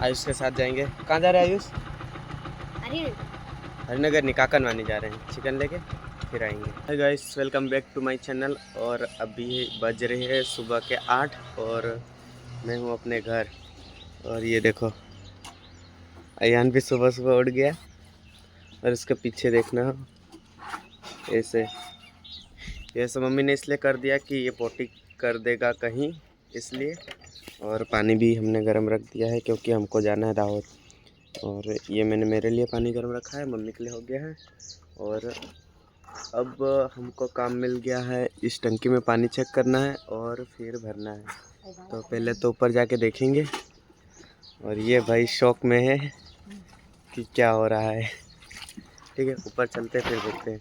आयुष के साथ जाएंगे। कहाँ जा रहे हैं आयुष? हरिनगर। हरिनगर नहीं, काकनवानी जा रहे हैं चिकन लेके, फिर आएंगे। Hi guys, welcome back to my channel. और अभी बज रहे हैं सुबह के 8 और मैं हूँ अपने घर। और ये देखो अयान भी सुबह सुबह उठ गया। और उसके पीछे देखना ऐसे, ऐसे मम्मी ने इसलिए कर दिया कि ये पोटी कर देगा कहीं, इसलिए। और पानी भी हमने गर्म रख दिया है क्योंकि हमको जाना है दाहोद। और ये मैंने मेरे लिए पानी गर्म रखा है, मम्मी के लिए हो गया है। और अब हमको काम मिल गया है, इस टंकी में पानी चेक करना है और फिर भरना है। तो पहले तो ऊपर जाके देखेंगे। और ये भाई शौक में है कि क्या हो रहा है। ठीक है, ऊपर चलते फिर देखते हैं।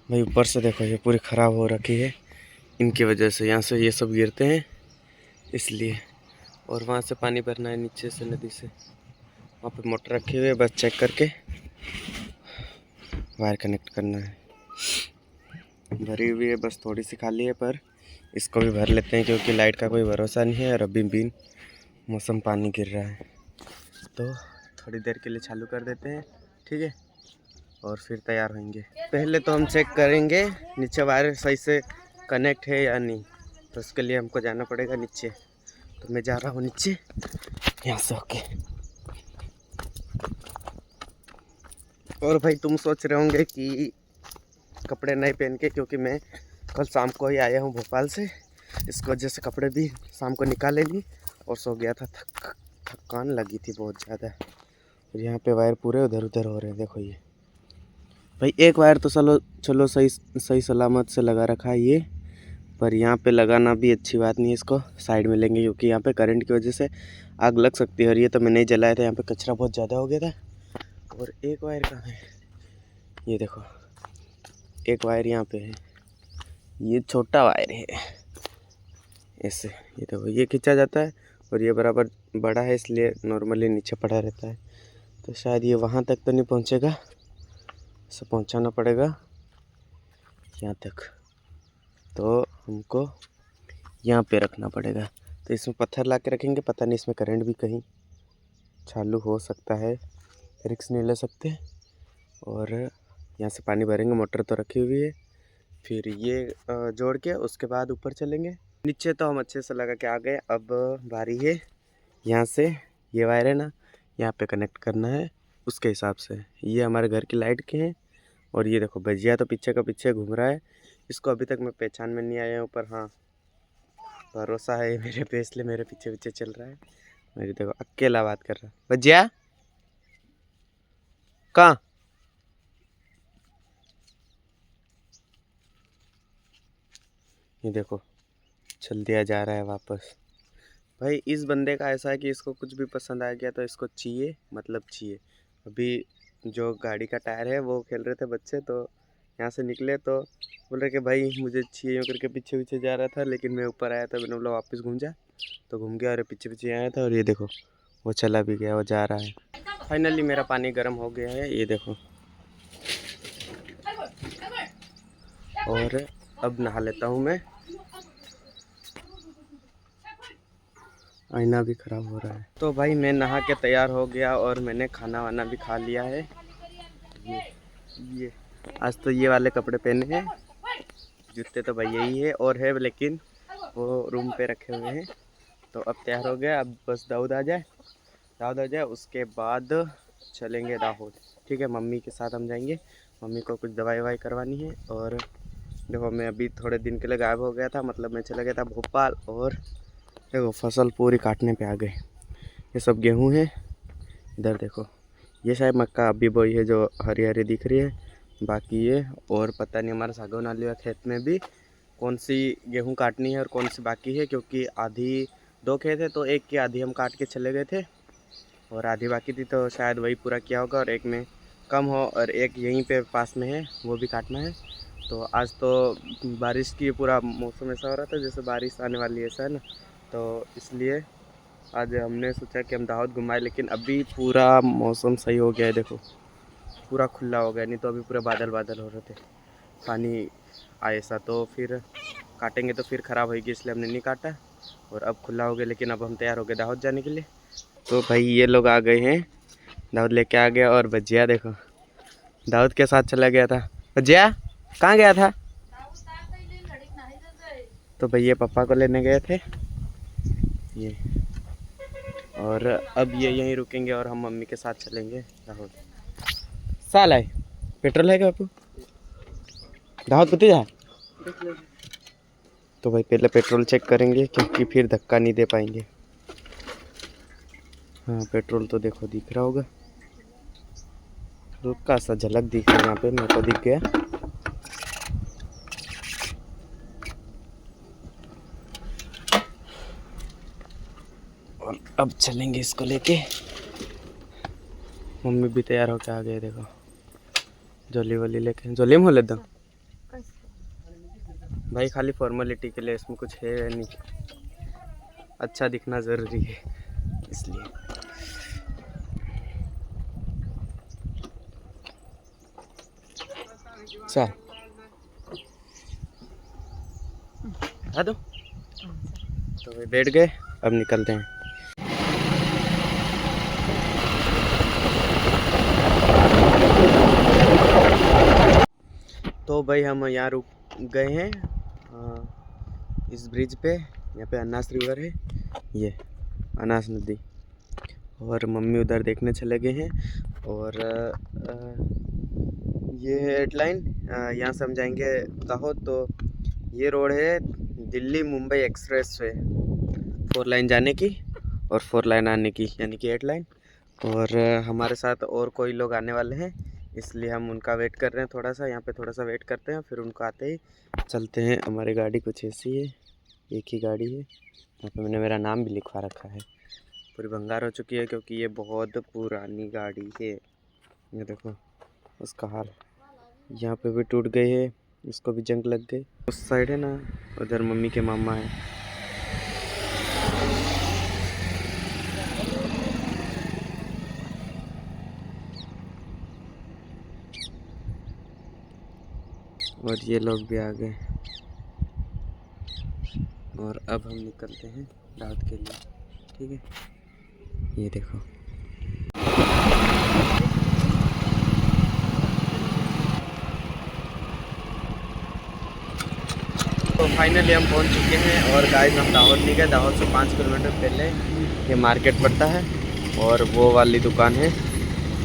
भाई ऊपर से देखो, ये पूरी ख़राब हो रखी है इनकी वजह से, यहाँ से ये सब गिरते हैं इसलिए। और वहाँ से पानी भरना है नीचे से नदी से, वहाँ पे मोटर रखी हुई है, बस चेक करके वायर कनेक्ट करना है। भरी हुई है, बस थोड़ी सी खाली है, पर इसको भी भर लेते हैं क्योंकि लाइट का कोई भरोसा नहीं है और अभी भी मौसम पानी गिर रहा है। तो थोड़ी देर के लिए चालू कर देते हैं, ठीक है, और फिर तैयार होंगे। पहले तो हम चेक करेंगे नीचे वायर सही से कनेक्ट है या नहीं, तो उसके लिए हमको जाना पड़ेगा नीचे। तो मैं जा रहा हूँ नीचे यहाँ से होके। और भाई तुम सोच रहे होंगे कि कपड़े नहीं पहन के, क्योंकि मैं कल शाम को ही आया हूँ भोपाल से, इस वजह से कपड़े भी शाम को निकाले नहीं और सो गया था। थकान लगी थी बहुत ज़्यादा। और यहाँ पे वायर पूरे उधर उधर हो रहे हैं, देखो ये भाई। एक वायर तो चलो चलो सही सही सलामत से लगा रखा है ये, पर यहाँ पे लगाना भी अच्छी बात नहीं है। इसको साइड में लेंगे क्योंकि यहाँ पे करंट की वजह से आग लग सकती है। और ये तो मैंने ही जलाया था, यहाँ पे कचरा बहुत ज़्यादा हो गया था। और एक वायर कहाँ है? ये देखो, एक वायर यहाँ पे है, ये छोटा वायर है ऐसे। ये देखो, ये खींचा जाता है और ये बराबर बड़ा है, इसलिए नॉर्मली नीचे पड़ा रहता है। तो शायद ये वहाँ तक तो नहीं पहुँचेगा, इसे पहुँचाना पड़ेगा यहाँ तक। तो हमको यहाँ पे रखना पड़ेगा। तो इसमें पत्थर ला के रखेंगे, पता नहीं इसमें करंट भी कहीं चालू हो सकता है, रिस्क नहीं ले सकते। और यहाँ से पानी भरेंगे, मोटर तो रखी हुई है। फिर ये जोड़ के उसके बाद ऊपर चलेंगे। नीचे तो हम अच्छे से लगा के आ गए, अब बारी है यहाँ से ये वायर है ना, यहाँ पे कनेक्ट करना है उसके हिसाब से। ये हमारे घर की लाइट के हैं। और ये देखो भजिया तो पीछे का पीछे घूम रहा है, इसको अभी तक मैं पहचान में नहीं आया हूँ, पर हाँ भरोसा है मेरे पे, इसलिए मेरे पीछे पीछे चल रहा है। मेरी देखो अकेला बात कर रहा है। भजिया कहाँ? ये देखो चल दिया जा रहा है वापस। भाई इस बंदे का ऐसा है कि इसको कुछ भी पसंद आ गया तो इसको चाहिए, मतलब चाहिए। अभी जो गाड़ी का टायर है वो खेल रहे थे बच्चे, तो यहाँ से निकले तो बोल रहे कि भाई मुझे चाहिए, यूँ करके पीछे पीछे जा रहा था। लेकिन मैं ऊपर आया था, मैंने बोला वापस घूम जा, तो घूम गया और पीछे पीछे आया था। और ये देखो वो चला भी गया, वो जा रहा है। फाइनली मेरा पानी गर्म हो गया है, ये देखो। और अब नहा लेता हूँ मैं। आईना भी ख़राब हो रहा है। तो भाई मैं नहा के तैयार हो गया और मैंने खाना वाना भी खा लिया है। ये आज तो ये वाले कपड़े पहने हैं, जूते तो भाई यही है और है, लेकिन वो रूम पे रखे हुए हैं। तो अब तैयार हो गया, अब बस दाऊद आ जाए, दाऊद आ जाए उसके बाद चलेंगे दाहोद। ठीक है, मम्मी के साथ हम जाएंगे, मम्मी को कुछ दवाई ववाई करवानी है। और देखो मैं अभी थोड़े दिन के लिए गायब हो गया था, मतलब मैं चला गया था भोपाल। और देखो फसल पूरी काटने पे आ गए। ये सब गेहूं है, इधर देखो ये शायद मक्का अभी बोई है जो हरी हरी दिख रही है, बाकी ये। और पता नहीं हमारे सागौन वाले खेत में भी कौन सी गेहूं काटनी है और कौन सी बाकी है, क्योंकि आधी दो खेत है तो एक की आधी हम काट के चले गए थे और आधी बाकी थी, तो शायद वही पूरा किया होगा। और एक में कम हो और एक यहीं पे पास में है, वो भी काटना है। तो आज तो बारिश की पूरा मौसम ऐसा हो रहा था जैसे बारिश आने वाली है, ऐसा है ना, तो इसलिए आज हमने सोचा कि हम दाहोद घुमाए, लेकिन अभी पूरा मौसम सही हो गया है। देखो पूरा खुला हो गया, नहीं तो अभी पूरे बादल बादल हो रहे थे। पानी आए ऐसा तो फिर काटेंगे तो फिर ख़राब होगी, इसलिए हमने नहीं काटा। और अब खुला हो गया, लेकिन अब हम तैयार हो गए दाहोद जाने के लिए। तो भाई ये लोग आ गए हैं, दाऊद लेके आ गया। और भजिया देखो दाऊद के साथ चला गया था। भजिया कहाँ गया था? तो भैया पापा को लेने गए थे ये। और अब ये यहीं रुकेंगे और हम मम्मी के साथ चलेंगे दाहोद। साल आए पेट्रोल है क्या बापू? दाहोद पति जा। तो भाई पहले पेट्रोल चेक करेंगे, क्योंकि फिर धक्का नहीं दे पाएंगे। हाँ पेट्रोल तो देखो दिख रहा होगा, हल्का सा झलक दिख रहा है यहाँ पे, मेरे को दिख गया। और अब चलेंगे इसको लेके। मम्मी भी तैयार होके आ गए देखो, जोली वोली लेके। जोली में हो लेता भाई, खाली फॉर्मेलिटी के लिए, इसमें कुछ है नहीं, अच्छा दिखना ज़रूरी है इसलिए। चल आ दो। तो वे बैठ गए, अब निकलते हैं। तो भाई हम यहाँ रुक गए हैं इस ब्रिज पे। यहाँ पे अनास रिवर है, ये अनास नदी। और मम्मी उधर देखने चले गए हैं। और ये हेडलाइन यहाँ से हम जाएंगे दाहोद। तो ये रोड है Delhi Mumbai express way, 4 line जाने की और 4 लाइन आने की, यानी कि 8 लाइन। और हमारे साथ और कोई लोग आने वाले हैं, इसलिए हम उनका वेट कर रहे हैं। थोड़ा सा यहाँ पे थोड़ा सा वेट करते हैं, फिर उनको आते ही चलते हैं। हमारी गाड़ी कुछ ऐसी है, एक ही गाड़ी है। यहाँ पे मैंने मेरा नाम भी लिखवा रखा है। पूरी भंगार हो चुकी है, क्योंकि ये बहुत पुरानी गाड़ी है। ये देखो उसका हाल, यहाँ पे भी टूट गई है, इसको भी जंग लग गई। उस साइड है ना, उधर मम्मी के मामा है। और ये लोग भी आ गए। और अब हम निकलते हैं दाऊद के लिए, ठीक है। ये देखो तो फाइनली हम पहुंच चुके हैं। और गाइस हम दाहोद नहीं गए, दाहोद से 5 किलोमीटर पहले ये मार्केट पड़ता है, और वो वाली दुकान है,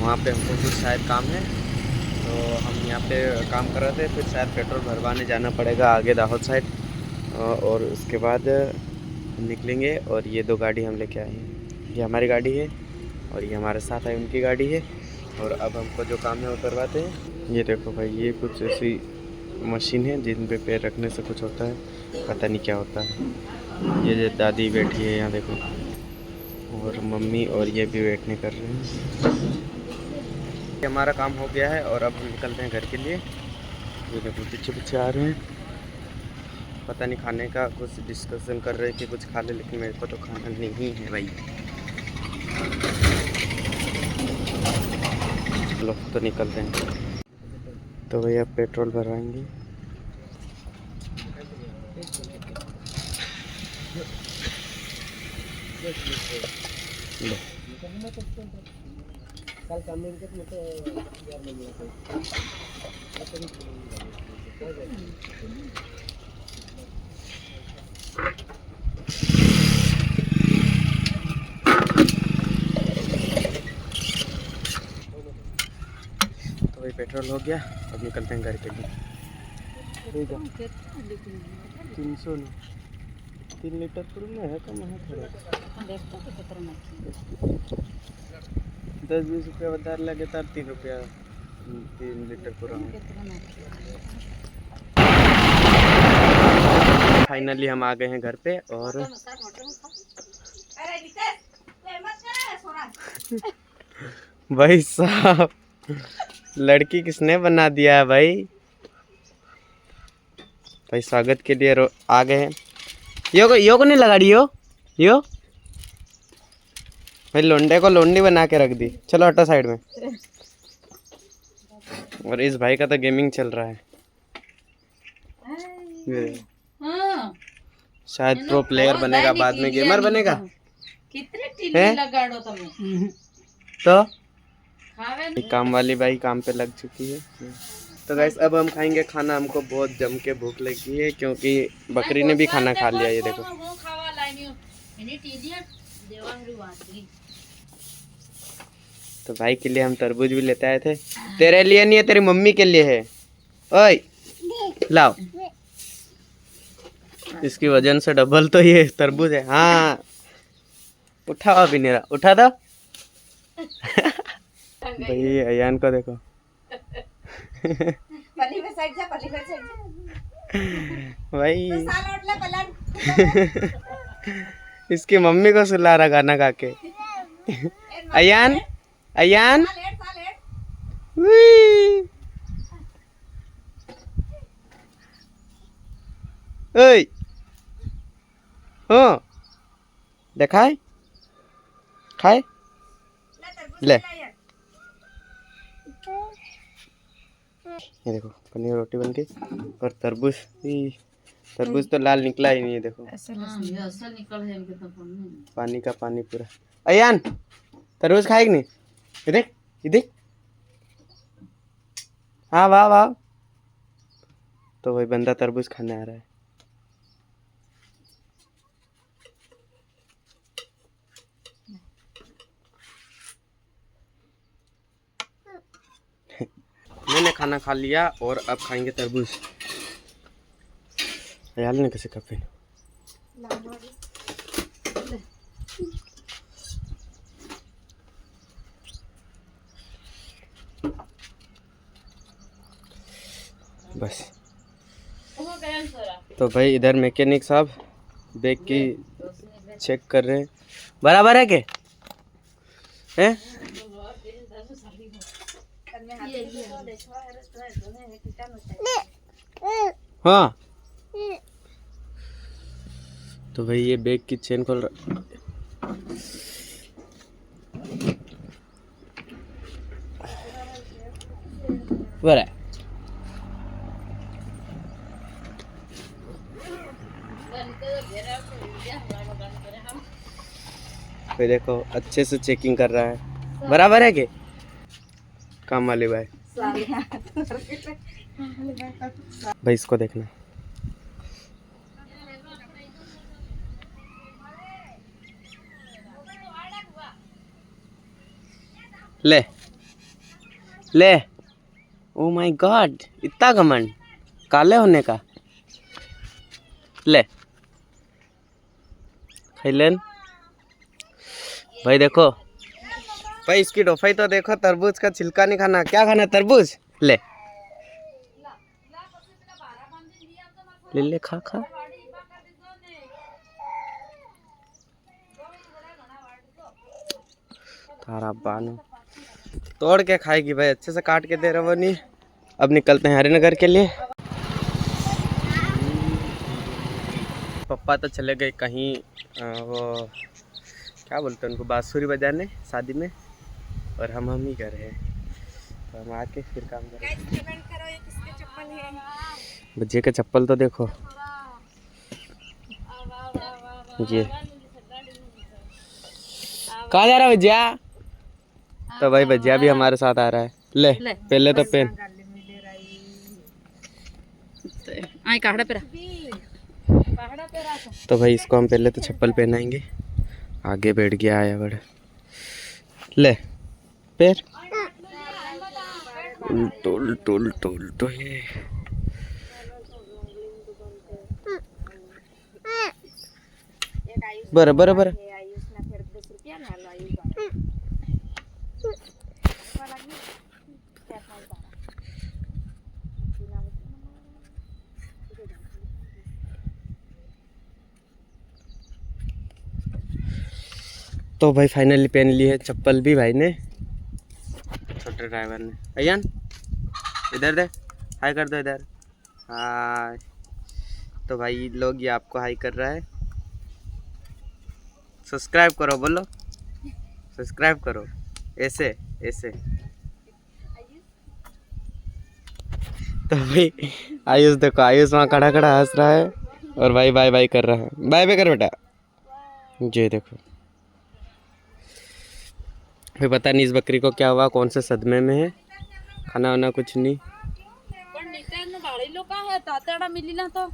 वहाँ पे हमको कुछ शायद काम है। तो हम यहाँ पे काम कर रहे थे, फिर शायद पेट्रोल भरवाने जाना पड़ेगा आगे दाहोद साइड। और उसके बाद हम निकलेंगे। और ये 2 गाड़ी हम लेके आए हैं, ये हमारी गाड़ी है और ये हमारे साथ है उनकी गाड़ी है। और अब हमको जो काम है वो करवाते हैं। ये देखो भाई, ये कुछ ऐसी मशीन है जिन पे पैर रखने से कुछ होता है, पता नहीं क्या होता है। ये जो दादी बैठी है यहाँ देखो, और मम्मी और ये भी बैठने कर रहे हैं। हमारा काम हो गया है और अब हम निकलते हैं घर के लिए। ये देखो पीछे पीछे आ रहे हैं, पता नहीं खाने का कुछ डिस्कशन कर रहे हैं कि कुछ खा ले, लेकिन मेरे को तो खाना नहीं है भाई। चलो तो निकलते हैं। तो भैया पेट्रोल भरवाएंगे। तो भाई पेट्रोल हो गया, अब निकलते हैं घर के लिए। 300 ना 3 लीटर पूर्ण है, कम है थोड़ा। 10-20 रुपया વધારે लगे तो 3 रुपया 3 लीटर पूरा। फाइनली हम आ गए हैं घर पे। और भाई साहब लड़की किसने बना दिया है भाई। भाई स्वागत के लिए आ गए हैं। यो को नहीं लगा रही यो भाई लोंडे को लोंडी बना के रख दी। चलो हटो साइड में। और इस भाई का तो गेमिंग चल रहा है। शायद प्रो प्लेयर बनेगा, बाद में गेमर बनेगा। कितने टीली लगाड़ो तुम्हें तो काम वाली बाई काम पे लग चुकी है। तो गाइस अब हम खाएंगे खाना। हमको बहुत जम के भूख लगी है क्योंकि बकरी ने भी खाना खा लिया। ये देखो। तो भाई के लिए हम तरबूज भी लेते आए थे। तेरे लिए नहीं है, तेरी मम्मी के लिए है। ओए लाओ। इसकी वजन से डबल तो ये तरबूज है। हाँ उठा अभी नहीं रहा, उठा दो। भाई अयान को देखो। भाई इसकी मम्मी को सुला रहा गाना गा के। अयान अयान ओए हाँ देखाए खाए ले। ये देखो पनीर रोटी बन गई और तरबूज। तरबूज तो लाल निकला ही नहीं है। देखो पानी का पानी पूरा। अयान तरबूज खाएगी नहीं? ये देख ये देख। हाँ वाह वाह। तो वही बंदा तरबूज खाने आ रहा है। मैंने खाना खा लिया और अब खाएंगे तरबूज। यार ने कैसे कप बस। तो भाई इधर मैकेनिक साहब बैग की चेक कर रहे हैं। बराबर है के हैं? हाँ तो भाई ये बैग की चेन खोल रहा। बराबर भाई देखो अच्छे से चेकिंग कर रहा है। बराबर है के काम वाले भाई। भाई इसको देखना। ले ले। ओ माय गॉड इतना घमंड काले होने का। ले खैलेन भाई देखो। भाई इसकी डोफाई तो देखो। तरबूज का छिलका नहीं खाना। क्या खाना? तरबूज ले ले ले खा खा। तारा बानो तोड़ के खाएगी भाई। अच्छे से काट के दे रहा वो नहीं। अब निकलते हैं हरिनगर के लिए। पापा तो चले गए कहीं वो क्या बोलते हैं उनको, बांसुरी बजाने शादी में। और हम ही कर रहे हैं। तो हम आके फिर काम करेंगे। बच्चे का चप्पल तो देखो ये। कहाँ जा रहा है भजिया? तो भाई भजिया भी हमारे साथ आ रहा है। ले पहले तो पेन तो भाई इसको हम पहले तो चप्पल पहनाएंगे। आगे बैठ गया आया बड़ा। ले पैर उल्टो उल्टो उल्टो उल्टो है। बर बर बर। तो भाई फाइनली पहन ली है चप्पल भी भाई ने, छोटे ड्राइवर ने। अयान इधर दे, हाय कर दो इधर, हाय। तो भाई लोग ये आपको हाई कर रहा है। सब्सक्राइब करो, बोलो सब्सक्राइब करो, ऐसे ऐसे। तो भाई आयुष देखो, आयुष वहाँ खड़ा खड़ा हंस रहा है और भाई बाय बाय कर रहा है। बाय बाय कर बेटा। जी देखो, फिर पता नहीं इस बकरी को क्या हुआ, कौन से सदमे में है, खाना वाना कुछ नहीं। पण नीचान गाडी लोक आहे तातडा मिलीना तो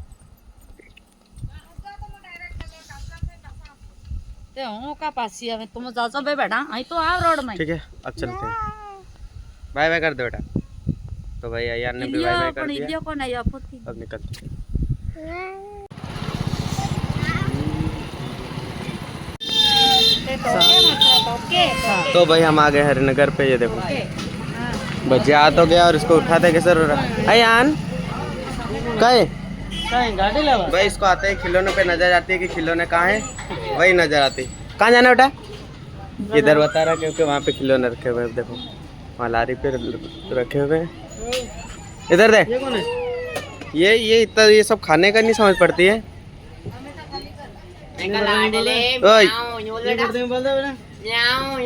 ते हो का पासी हमें तुम जाचो बे बेटा आई तो आ रोड में ठीक है अब चलते हैं। बाय बाय कर दो बेटा। तो भाई अयान ने भी बाय बाय कर दिया, को नहीं आपत्ति अब निकलते हैं। तो भाई हम आ गए हरिनगर पे। ये देखो बच्चे आ तो गया और इसको उठाते कैसे रो रहा है। अयान कहे गाड़ी लगा भाई, इसको आते ही खिलौने पे नजर आती है कि खिलौने कहाँ है, वही नजर आती। कहाँ जाना बेटा? इधर बता रहा क्योंकि वहाँ पे खिलौने रखे हुए हैं। देखो वहाँ लारी पे रखे हुए हैं। इधर देख, ये कौन है? ये इतना ये सब खाने का नहीं समझ पड़ती है। ओए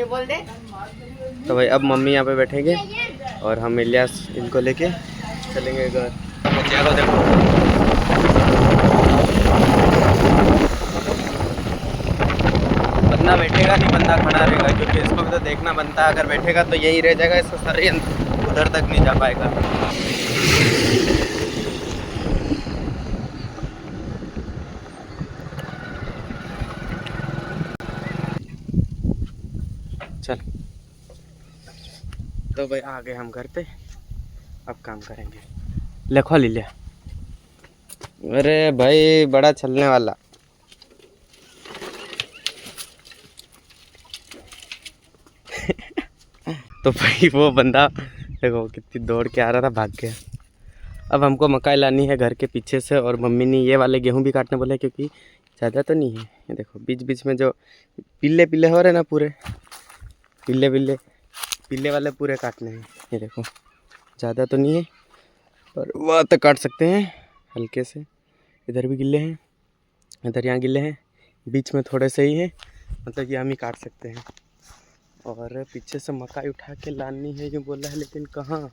बोल दे तो भाई अब मम्मी यहाँ पे बैठेंगे और हम इलियास इनको लेके चलेंगे घर। बच्चिया को देखो, बंदा बैठेगा नहीं, बंदा खड़ा रहेगा, क्योंकि इसको भी तो देखना बनता है। अगर बैठेगा तो यही रह जाएगा, इसका शरीर उधर तक नहीं जा पाएगा। चल तो भाई आ गए हम घर पे, अब काम करेंगे। लिखवा ले लिया। अरे भाई बड़ा चलने वाला। तो भाई वो बंदा देखो कितनी दौड़ के आ रहा था, भाग गया। अब हमको मकाई लानी है घर के पीछे से, और मम्मी ने ये वाले गेहूं भी काटने बोले, क्योंकि ज़्यादा तो नहीं है। ये देखो बीच बीच में जो पीले पीले हो रहे ना, पूरे पीले पीले पीले वाले पूरे काटने हैं। ये देखो ज़्यादा तो नहीं है, पर वह तो काट सकते हैं हल्के से। इधर भी गिल्ले हैं, इधर यहाँ गिल्ले हैं, बीच में थोड़े से ही है, मतलब ये हम ही काट सकते हैं। और पीछे से मकाई उठा के लानी है जो बोला है, लेकिन कहाँ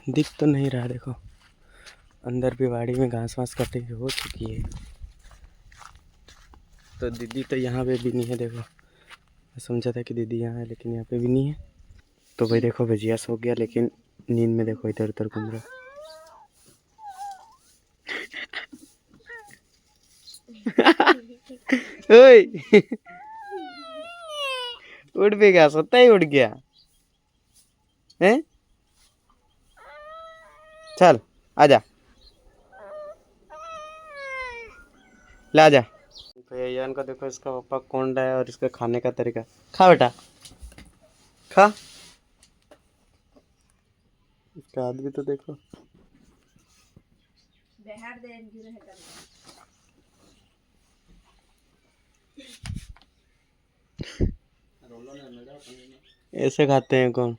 दिख तो नहीं रहा। देखो अंदर भी बाड़ी में घास वास कटी हो चुकी है। तो दीदी तो यहाँ पे भी नहीं है। देखो मैं समझा था कि दीदी यहाँ है, लेकिन यहाँ पे भी नहीं है। तो भाई देखो भजिया सो गया, लेकिन नींद में देखो इधर उधर घूम रहा। ओए उठ भी गया, सोता ही उठ गया हैं। चल आजा, ले आजा। भैया को देखो, इसका पापा कौन रहा है और इसका खाने का तरीका। खा बेटा खा। इसका हाथ भी तो देखो। ऐसे खाते हैं कौन?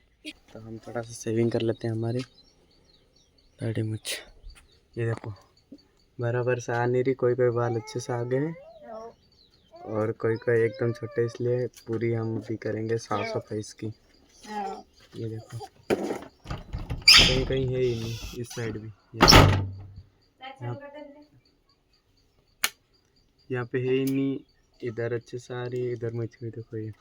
तो हम थोड़ा सा सेविंग कर लेते हैं हमारी दाढ़ी मुछ। ये देखो बराबर से आ नहीं रही, कोई कोई बाल अच्छे से आ गए हैं और कोई कोई एकदम छोटे, इसलिए पूरी हम भी करेंगे साफ सफाई इसकी। ये देखो कहीं कहीं है ही नहीं, इस साइड भी यहाँ पे है ही नहीं। इधर अच्छे से आ रही है, इधर मुझ भी देखो ये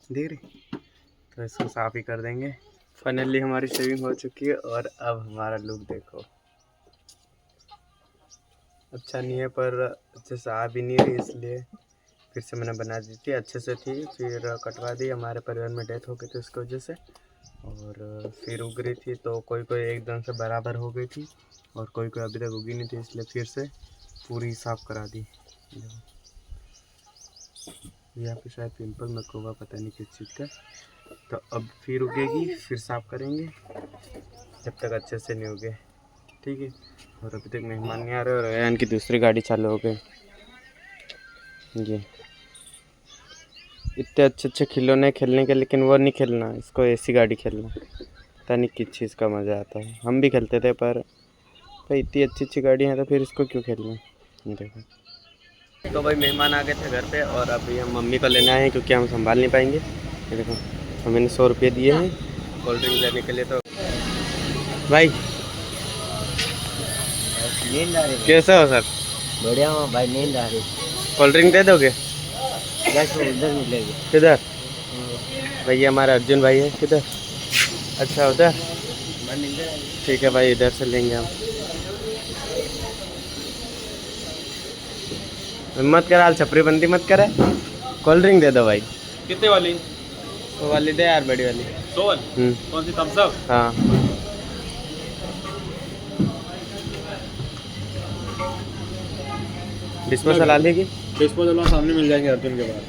देख रही। तो इसको साफ ही कर देंगे। फाइनली हमारी शेविंग हो चुकी है और अब हमारा लुक देखो। अच्छा नहीं है पर अच्छे से आ भी नहीं रही, इसलिए फिर से मैंने बना दी थी। अच्छे से थी, फिर कटवा दी। हमारे परिवार में डेथ हो गई थी उसकी वजह से, और फिर उग रही थी, तो कोई कोई एकदम से बराबर हो गई थी और कोई कोई अभी तक उगी नहीं थी, इसलिए फिर से पूरी साफ करा दी। यहाँ पे शायद पिंपल में होगा, पता नहीं किस चीज़ का। तो अब फिर उगेगी, फिर साफ करेंगे जब तक अच्छे से नहीं उगे। ठीक है। और अभी तक मेहमान नहीं आ रहे और अयान की दूसरी गाड़ी चालू हो गई। ये इतने अच्छे अच्छे खिलौने खेलने के, लेकिन वो नहीं खेलना, इसको ऐसी गाड़ी खेलना। पता नहीं किस चीज़ का मज़ा आता है। हम भी खेलते थे, पर भाई इतनी अच्छी अच्छी गाड़ियाँ हैं तो फिर इसको क्यों खेलना। देखो तो भाई मेहमान आ गए थे घर पे और अभी हम मम्मी को लेना है क्योंकि हम संभाल नहीं पाएंगे। ये देखो हमने 100 रुपये दिए हैं कोल्ड ड्रिंक लेने के लिए। तो भाई नींद आ रही कैसे हो सर? बढ़िया हो भाई, नींद आ रही। कोल्ड ड्रिंक दे दोगे? कैसे उधर मिलेगी? किधर? भैया हमारा अर्जुन भाई है। किधर? अच्छा उधर, ठीक है भाई इधर से लेंगे हम। मत कर हाल छपरी बंदी मत करे, कोल्ड ड्रिंक दे दो भाई। कितने वाली? 100 वाली दे यार, बड़ी वाली। 100 वाली? कौन सी, थम्स अप? हाँ डिस्पोजल आ लेगी। डिस्पोजल वहाँ सामने मिल जाएंगे अर्जुन के बाद।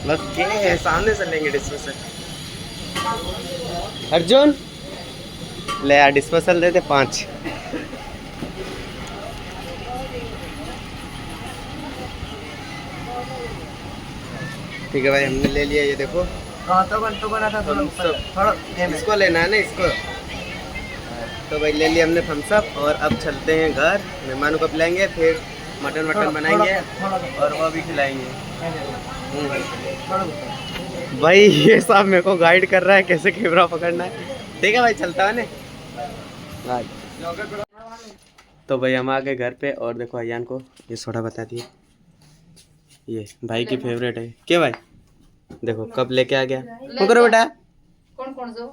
बस ये है सामने से लेंगे डिस्पोजल। अर्जुन ले यार डिस्पोजल दे दे 5। ठीक है भाई हमने ले लिया। ये देखो कहाँ तो बना था थोड़ा इसको लेना है ना इसको। तो भाई ले लिया हमने थम्स अप और अब चलते हैं घर। मेहमानों को पिलाएंगे, फिर मटन बनाएंगे और वो भी खिलाएंगे। भाई ये साहब मेरे को गाइड कर रहा है कैसे कैमरा पकड़ना है। ठीक है भाई चलता है ना। तो भाई हम आ गए घर पे और देखो अयान को ये सोडा बता दिए, ये भाई की फेवरेट है। क्या भाई देखो कब लेके आ गया। क्या करो बेटा? कौन कौन जो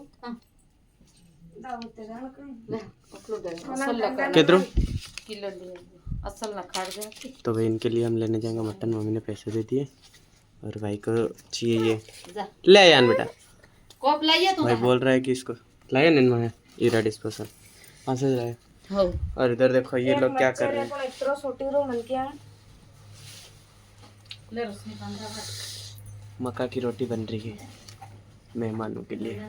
किधरों? किलो लिए असल ना खाड़ गया। तो भाई इनके लिए हम लेने जाएंगे मटन। मम्मी ने पैसे दे दिए और भाई को चाहिए ये। ले अयान बेटा। कप लाइए तू भाई बोल रहा है कि इसको लाया नहीं मैं ईरा डिस्पोजल कहाँ से लाए। हो और इधर देखो ये लोग क्या कर रहे हैं। ले रसनी कांदा मक्का की रोटी बन रही है मेहमानों के लिए।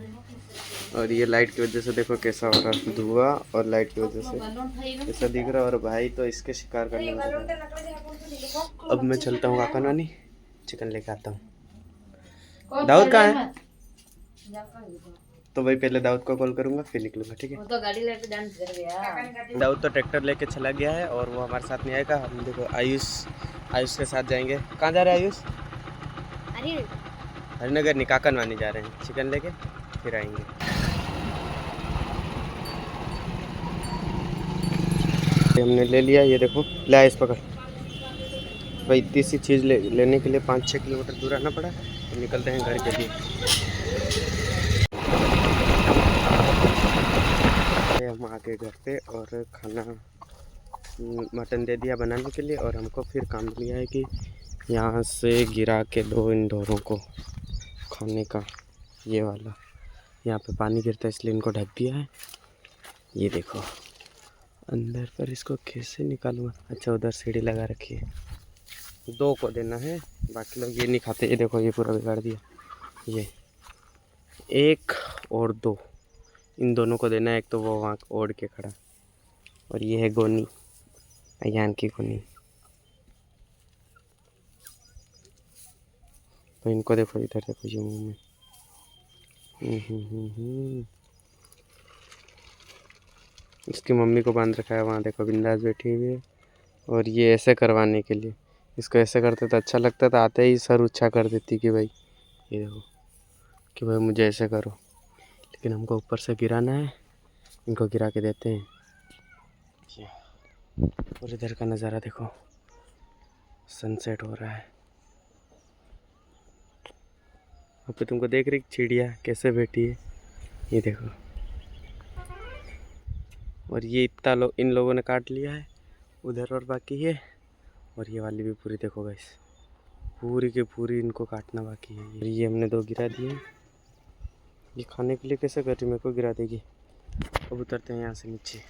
और ये लाइट की वजह से देखो कैसा हो रहा है धुआं, और लाइट की वजह से ऐसा दिख रहा है। और भाई तो इसके शिकार करने लगा। अब मैं चलता हूँ काका नानी, चिकन लेके आता हूँ। दाऊद कहाँ है? तो भाई पहले दाऊद को कॉल करूंगा फिर निकलूंगा। ठीक है वो तो गाड़ी लेके डांस कर गया। दाऊद तो ट्रैक्टर लेके चला गया है और वो हमारे साथ नहीं आएगा। हम देखो आयुष के साथ जाएंगे। कहाँ जा रहे हैं आयुष? अरे हरिनगर नहीं, काकन वानी जा रहे हैं चिकन लेके फिर आएंगे। हमने ले लिया। ये देखो ले आयुष पकड़। भाई इतनी सी चीज़ लेने के लिए 5-6 किलोमीटर दूर आना पड़ा। तो निकलते हैं घर के लिए। हम आ गए घर पे और खाना मटन दे दिया बनाने के लिए। और हमको फिर काम दिया है कि यहाँ से गिरा के दो इन ढोरों को खाने का। ये वाला यहाँ पे पानी गिरता है इसलिए इनको ढक दिया है। ये देखो अंदर पर इसको कैसे निकालूंगा। अच्छा उधर सीढ़ी लगा रखी है। 2 को देना है, बाकी लोग ये नहीं खाते। ये देखो ये पूरा बिगाड़ दिया। ये 1 और 2 इन दोनों को देना है। एक तो वो वहाँ ओढ़ के खड़ा, और ये है गोनी अयान की गोनी। तो इनको देखो इधर देखो ये मुँह में। इसकी मम्मी को बांध रखा है वहाँ देखो बिंदास बैठी हुई है। और ये ऐसे करवाने के लिए इसको ऐसे करते तो अच्छा लगता था। आते ही सर ऊँचा कर देती कि भाई ये देखो कि भाई मुझे ऐसे करो। लेकिन हमको ऊपर से गिराना है, इनको गिरा के देते हैं। और इधर का नज़ारा देखो, सनसेट हो रहा है। वहाँ पे तुमको देख रही चिड़िया कैसे बैठी है, ये देखो। और ये इतना इन लोगों ने काट लिया है उधर, और बाकी है। और ये वाली भी पूरी देखो गाइस, पूरी की पूरी इनको काटना बाकी है। ये हमने 2 गिरा दिए। ये खाने के लिए कैसे कर रही, मेरे को गिरा देगी। अब उतरते हैं यहाँ से नीचे।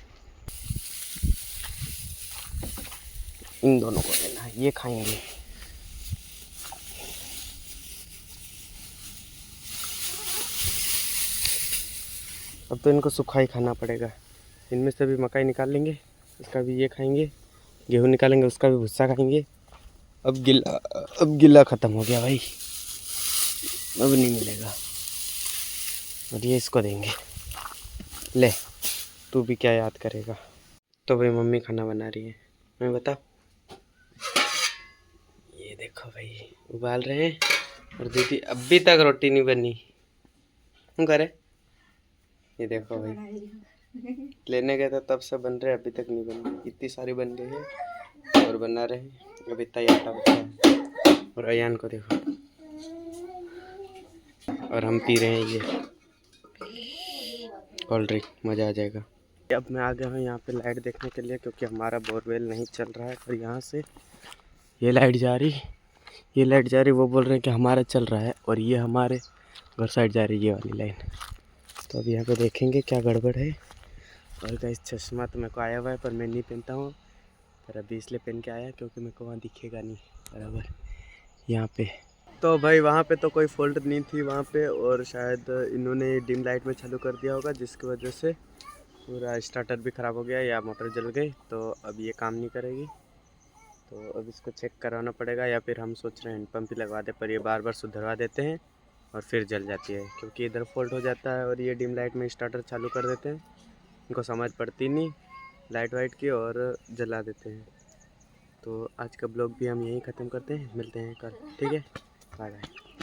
इन दोनों को लेना है, ये खाएंगे। अब तो इनको सूखा ही खाना पड़ेगा। इनमें से भी मकाई निकाल लेंगे, उसका भी ये खाएंगे। गेहूँ निकालेंगे, उसका भी भुस्सा खाएंगे। अब गिला ख़त्म हो गया भाई, अब नहीं मिलेगा। और ये इसको देंगे। ले तू भी क्या याद करेगा। तो भाई मम्मी खाना बना रही है। मैं बता देखो भाई उबाल रहे हैं और दीदी अभी तक रोटी नहीं बनी। क्यों करे? ये देखो भाई लेने गए थे तब से बन रहे, अभी तक नहीं बनी। इतनी सारी बन गई है और बना रहे हैं। अभी इतना आटा बचा है। और अयान को देखो, और हम पी रहे हैं ये कोल्ड ड्रिंक, मज़ा आ जाएगा। अब मैं आ गया हूँ यहाँ पे लाइट देखने के लिए, क्योंकि हमारा बोरवेल नहीं चल रहा है। और यहाँ से ये लाइट जा रही, ये लाइट जा रही, वो बोल रहे हैं कि हमारा चल रहा है, और ये हमारे घर साइड जा रही है ये वाली लाइन। तो अब यहाँ पे देखेंगे क्या गड़बड़ है। और गाइस चश्मा तो मेरे को आया हुआ है पर मैं नहीं पहनता हूँ, पर अभी इसलिए पहन के आया क्योंकि मेरे को वहाँ दिखेगा नहीं बराबर यहाँ पे। तो भाई वहाँ पे तो कोई फॉल्ट नहीं थी वहाँ पे, और शायद इन्होंने डिम लाइट में चालू कर दिया होगा, जिसकी वजह से पूरा स्टार्टर भी ख़राब हो गया या मोटर जल गई। तो अब ये काम नहीं करेगी, तो अब इसको चेक कराना पड़ेगा, या फिर हम सोच रहे हैं हैंडपम्प ही लगवा दे, पर ये बार बार सुधरवा देते हैं और फिर जल जाती है, क्योंकि इधर फॉल्ट हो जाता है और ये डिम लाइट में स्टार्टर चालू कर देते हैं। इनको समझ पड़ती नहीं लाइट वाइट की और जला देते हैं। तो आज का ब्लॉग भी हम यहीं ख़त्म करते हैं, मिलते हैं कल, ठीक है, बाय बाय।